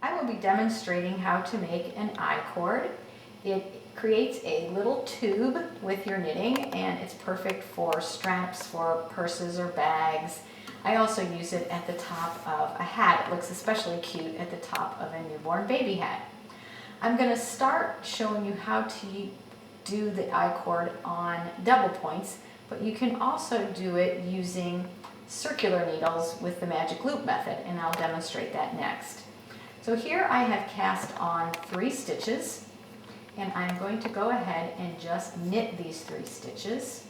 I will be demonstrating how to make an I-cord. It creates a little tube with your knitting, and it's perfect for straps for purses or bags. I also use it at the top of a hat. It looks especially cute at the top of a newborn baby hat. I'm going to start showing you how to do the I-cord on double points, but you can also do it using circular needles with the magic loop method, and I'll demonstrate that next. So here I have cast on 3 stitches, and I'm going to go ahead and just knit these 3 stitches.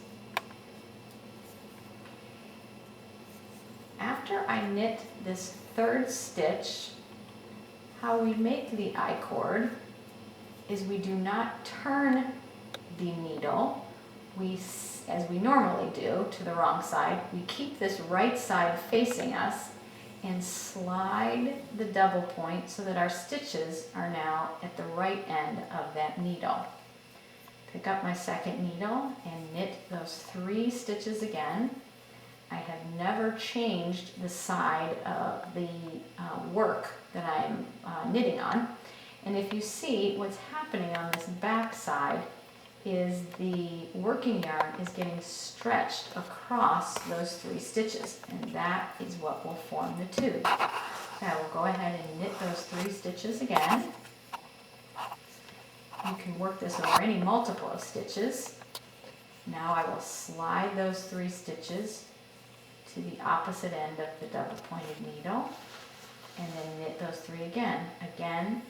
After I knit this 3rd stitch, how we make the I-cord is we do not turn the needle, as we normally do, to the wrong side. We keep this right side facing us and slide the double point so that our stitches are now at the right end of that needle. Pick up my 2nd needle and knit those 3 stitches again. I have never changed the side of the work that I'm knitting on. And if you see, what's happening on this back side is the working yarn is getting stretched across those 3 stitches, and that is what will form the tube. So I will go ahead and knit those 3 stitches again. You can work this over any multiple of stitches. Now I will slide those 3 stitches to the opposite end of the double pointed needle and then knit those 3 again. Again,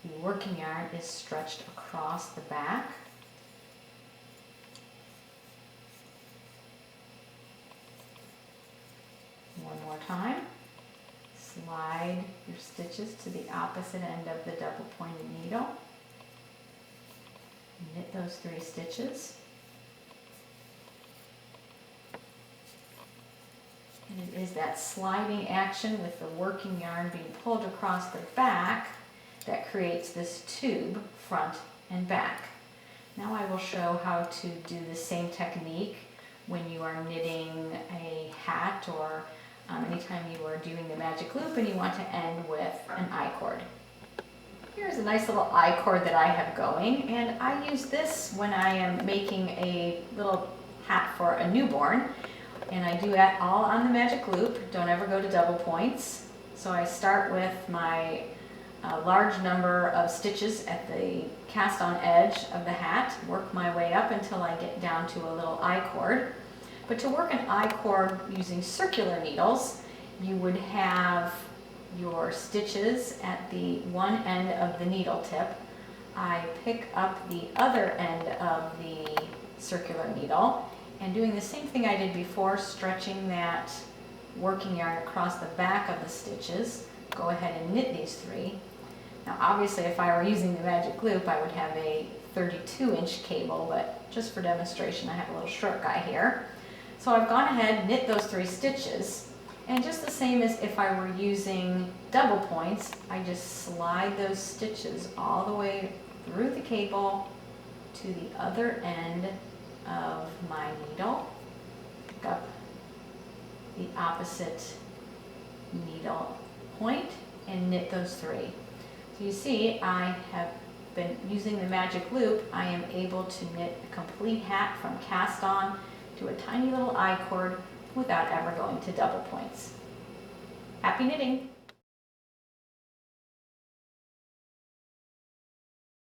the working yarn is stretched across the back. One more time. Slide your stitches to the opposite end of the double pointed needle. Knit those 3 stitches. And it is that sliding action with the working yarn being pulled across the back that creates this tube, front and back. Now I will show how to do the same technique when you are knitting a hat or anytime you are doing the magic loop and you want to end with an I-cord. Here's a nice little I-cord that I have going, and I use this when I am making a little hat for a newborn, and I do that all on the magic loop. Don't ever go to double points. So I start with my large number of stitches at the cast on edge of the hat, work my way up until I get down to a little I-cord. But to work an I-cord using circular needles, you would have your stitches at the one end of the needle tip. I pick up the other end of the circular needle and doing the same thing I did before, stretching that working yarn across the back of the stitches. Go ahead and knit these 3. Now obviously if I were using the magic loop I would have a 32-inch cable, but just for demonstration I have a little short guy here. So I've gone ahead, knit those 3 stitches, and just the same as if I were using double points, I just slide those stitches all the way through the cable to the other end of my needle. Pick up the opposite needle point and knit those 3. So you see I have been using the magic loop. I am able to knit a complete hat from cast on to a tiny little I-cord without ever going to double points. Happy knitting!